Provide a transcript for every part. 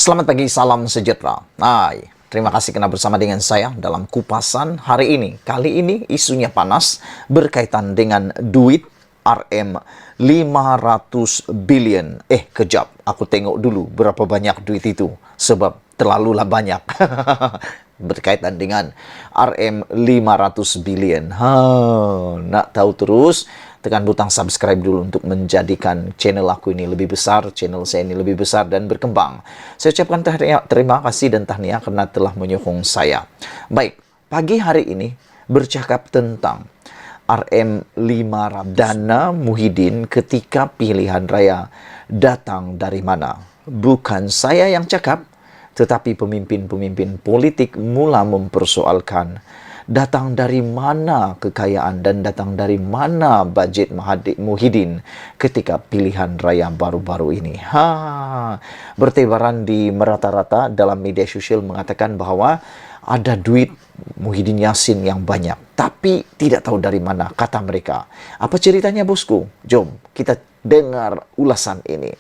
Selamat pagi, salam sejahtera. Hai, terima kasih karena bersama dengan saya dalam kupasan hari ini. Kali ini isunya panas berkaitan dengan duit RM 500 billion. Kejap, aku tengok dulu berapa banyak duit itu. Sebab terlalulah banyak. Berkaitan dengan RM 500 billion. Nak tahu terus? Tekan butang subscribe dulu untuk menjadikan channel aku ini lebih besar, channel saya ini lebih besar dan berkembang. Saya ucapkan terima kasih dan tahniah karena telah menyokong saya. Baik, pagi hari ini bercakap tentang RM 500 dana Muhyiddin ketika pilihan raya datang dari mana. Bukan saya yang cakap, tetapi pemimpin-pemimpin politik mula mempersoalkan datang dari mana kekayaan dan datang dari mana bajet Muhyiddin ketika pilihan raya baru-baru ini. Bertebaran di merata-rata dalam media sosial mengatakan bahwa ada duit Muhyiddin Yassin yang banyak, tapi tidak tahu dari mana, kata mereka. Apa ceritanya, bosku? Jom kita dengar ulasan ini.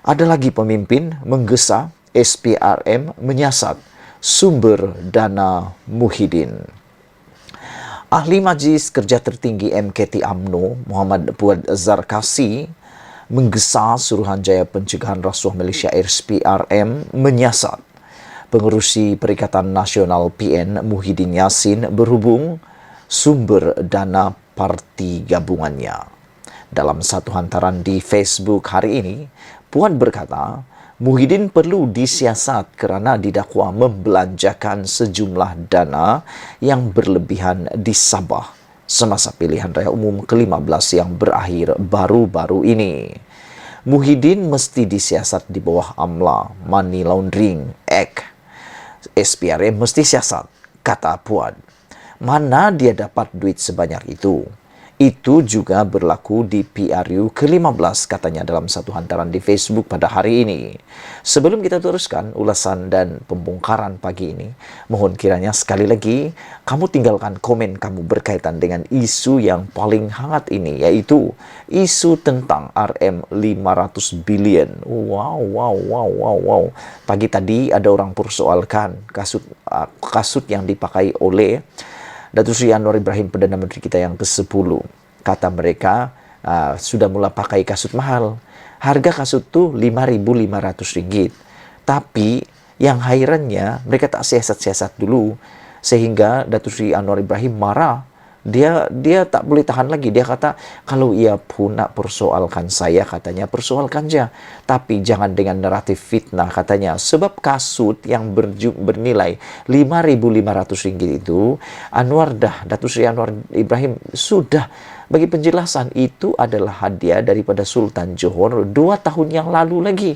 Ada lagi pemimpin menggesa SPRM menyiasat sumber dana Muhyiddin. Ahli Majlis Kerja Tertinggi MKT UMNO Muhammad Fuad Zarkasi menggesa Suruhanjaya Pencegahan Rasuah Malaysia SPRM menyiasat pengerusi Perikatan Nasional PN Muhyiddin Yassin berhubung sumber dana parti gabungannya. Dalam satu hantaran di Facebook hari ini, Puan berkata, Muhyiddin perlu disiasat kerana didakwa membelanjakan sejumlah dana yang berlebihan di Sabah semasa pilihan raya umum ke-15 yang berakhir baru-baru ini. Muhyiddin mesti disiasat di bawah AMLA, Money Laundering Act. SPRM mesti siasat, kata Puan. Mana dia dapat duit sebanyak itu? Itu juga berlaku di PRU ke-15, katanya dalam satu hantaran di Facebook pada hari ini. Sebelum kita teruskan ulasan dan pembongkaran pagi ini, mohon kiranya sekali lagi, kamu tinggalkan komen kamu berkaitan dengan isu yang paling hangat ini, yaitu isu tentang RM 500 billion. Wow. Pagi tadi ada orang persoalkan kasut yang dipakai oleh Datuk Seri Anwar Ibrahim, Perdana Menteri kita yang ke-10. Kata mereka, sudah mula pakai kasut mahal. Harga kasut tu RM5.500. Tapi yang hairannya, mereka tak siasat-siasat dulu. Sehingga Datuk Seri Anwar Ibrahim marah. Dia tak boleh tahan lagi. Dia kata, kalau ia pun nak persoalkan saya, katanya, persoalkan saja. Tapi jangan dengan naratif fitnah, katanya. Sebab kasut yang bernilai RM5.500 itu, Datuk Seri Anwar Ibrahim sudah bagi penjelasan, itu adalah hadiah daripada Sultan Johor 2 tahun yang lalu lagi.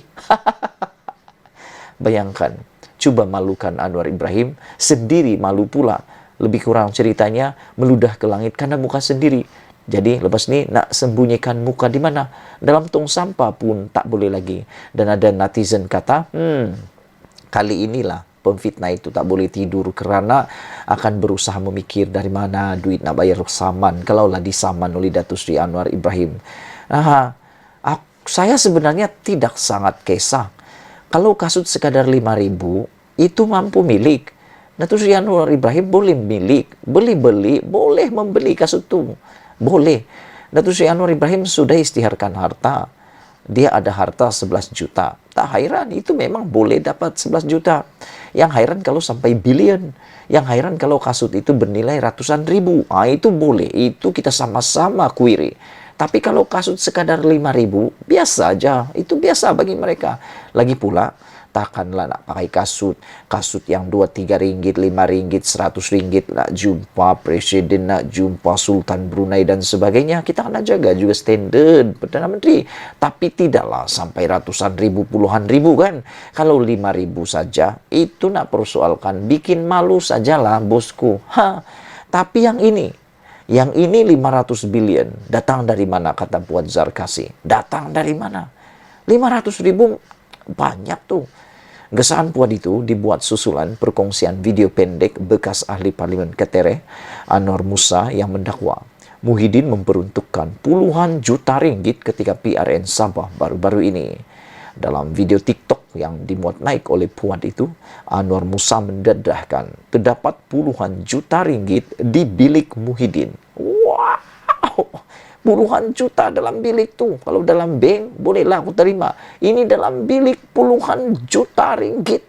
Bayangkan, cuba malukan Anwar Ibrahim, sendiri malu pula. Lebih kurang ceritanya meludah ke langit karena muka sendiri. Jadi lepas ni nak sembunyikan muka di mana? Dalam tong sampah pun tak boleh lagi. Dan ada netizen kata, kali inilah pemfitnah itu tak boleh tidur kerana akan berusaha memikir dari mana duit nak bayar saman kalaulah disaman oleh Datuk Seri Anwar Ibrahim. Saya sebenarnya tidak sangat kisah. Kalau kasut sekadar RM5.000 itu mampu milik. Datuk Seri Anwar Ibrahim boleh milik, boleh membeli kasut tu. Boleh. Datuk Seri Anwar Ibrahim sudah istiharkan harta. Dia ada harta 11 juta. Tak hairan, itu memang boleh dapat 11 juta. Yang hairan kalau sampai bilion. Yang hairan kalau kasut itu bernilai ratusan ribu. Itu boleh. Itu kita sama-sama query. Tapi kalau kasut sekadar RM5.000, biasa aja. Itu biasa bagi mereka. Lagi pula, takkanlah nak pakai kasut yang RM2, RM3, RM5, RM100 nak jumpa presiden, nak jumpa Sultan Brunei dan sebagainya. Kita nak jaga juga standard Perdana Menteri, tapi tidaklah sampai ratusan ribu, puluhan ribu kan. Kalau RM5.000 saja itu nak persoalkan, bikin malu sajalah bosku. Tapi yang ini 500 billion datang dari mana, kata Fuad Zarkasi? Datang dari mana? 500 ribu banyak tuh. Gesaan Puan itu dibuat susulan perkongsian video pendek bekas ahli Parlimen Ketere Anwar Musa yang mendakwa Muhyiddin memperuntukkan puluhan juta ringgit ketika PRN Sabah baru-baru ini. Dalam video TikTok yang dimuat naik oleh Puan itu, Anwar Musa mendedahkan terdapat puluhan juta ringgit di bilik Muhyiddin. Wow! Puluhan juta dalam bilik tuh. Kalau dalam bank, bolehlah aku terima. Ini dalam bilik puluhan juta ringgit.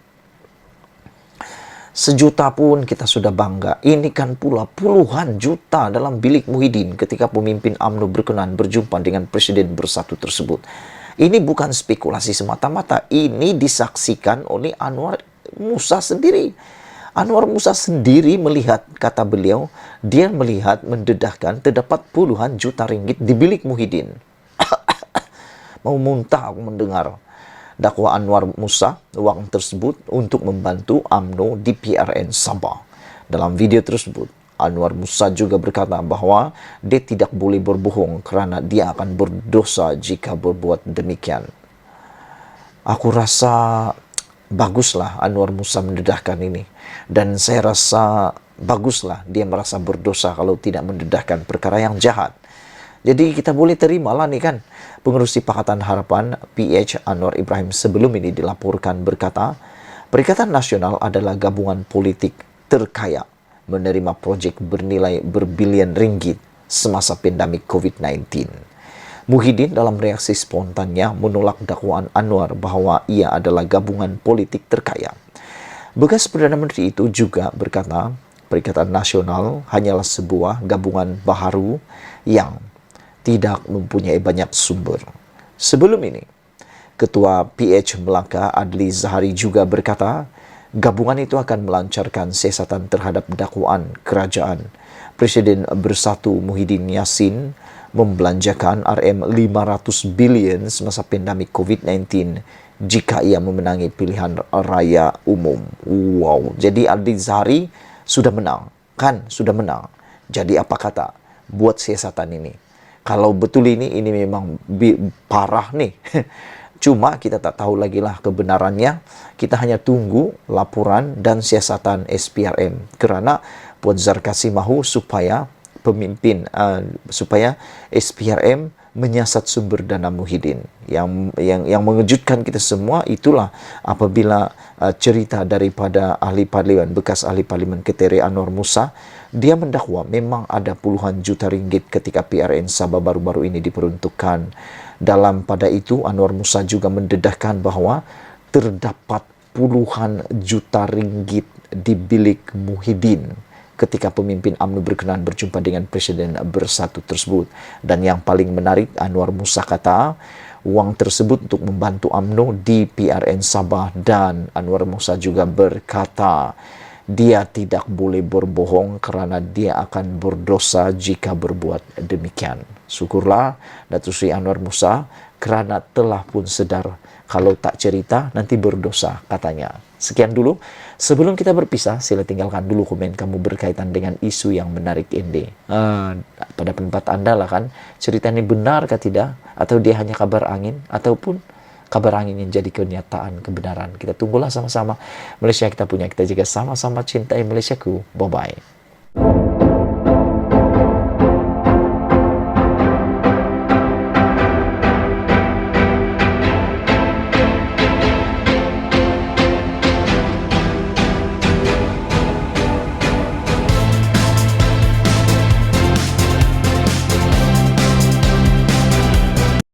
Sejuta pun kita sudah bangga. Ini kan pula puluhan juta dalam bilik Muhyiddin ketika pemimpin UMNO berkenan berjumpa dengan Presiden Bersatu tersebut. Ini bukan spekulasi semata-mata. Ini disaksikan oleh Anwar Musa sendiri. Anwar Musa sendiri melihat, kata beliau, dia melihat mendedahkan terdapat puluhan juta ringgit di bilik Muhyiddin. Mau muntah aku mendengar dakwa Anwar Musa uang tersebut untuk membantu UMNO di PRN Sabah. Dalam video tersebut, Anwar Musa juga berkata bahwa dia tidak boleh berbohong kerana dia akan berdosa jika berbuat demikian. Aku rasa baguslah Anwar Musa mendedahkan ini. Dan saya rasa baguslah dia merasa berdosa kalau tidak mendedahkan perkara yang jahat. Jadi kita boleh terimalah nih kan. Pengerusi Pakatan Harapan PH Anwar Ibrahim sebelum ini dilaporkan berkata, Perikatan Nasional adalah gabungan politik terkaya menerima proyek bernilai berbilion ringgit semasa pandemik COVID-19. Muhyiddin dalam reaksi spontannya menolak dakwaan Anwar bahwa ia adalah gabungan politik terkaya. Bekas Perdana Menteri itu juga berkata, Perikatan Nasional hanyalah sebuah gabungan baharu yang tidak mempunyai banyak sumber. Sebelum ini, Ketua PH Melaka Adli Zahari juga berkata, gabungan itu akan melancarkan siasatan terhadap dakwaan kerajaan. Presiden Bersatu Muhyiddin Yassin membelanjakan RM500 bilion semasa pandemik COVID-19 jika ia memenangi pilihan raya umum. Wow, jadi Adli Zahari sudah menang, kan? Sudah menang. Jadi apa kata? Buat siasatan ini. Kalau betul ini memang parah nih. Cuma kita tak tahu lagi lah kebenarannya. Kita hanya tunggu laporan dan siasatan SPRM. Kerana Puan Zarkasi mahu supaya supaya SPRM menyiasat sumber dana Muhyiddin. Yang mengejutkan kita semua itulah apabila cerita daripada ahli parlimen, bekas ahli parlimen Ketere Anwar Musa, dia mendakwa memang ada puluhan juta ringgit ketika PRN Sabah baru-baru ini diperuntukkan. Dalam pada itu, Anwar Musa juga mendedahkan bahwa terdapat puluhan juta ringgit di bilik Muhyiddin ketika pemimpin UMNO berkenan berjumpa dengan Presiden Bersatu tersebut. Dan yang paling menarik, Anwar Musa kata, uang tersebut untuk membantu UMNO di PRN Sabah. Dan Anwar Musa juga berkata, dia tidak boleh berbohong kerana dia akan berdosa jika berbuat demikian. Syukurlah Datuk Seri Anwar Musa kerana telah pun sedar kalau tak cerita nanti berdosa, katanya. Sekian dulu. Sebelum kita berpisah, sila tinggalkan dulu komen kamu berkaitan dengan isu yang menarik ini. Pada pendapat Anda lah kan, cerita ini benar kah tidak? Atau dia hanya kabar angin? Ataupun kabar angin yang jadi kenyataan kebenaran? Kita tunggulah sama-sama. Malaysia kita punya, kita juga sama-sama cintai Malaysiaku. Bye-bye.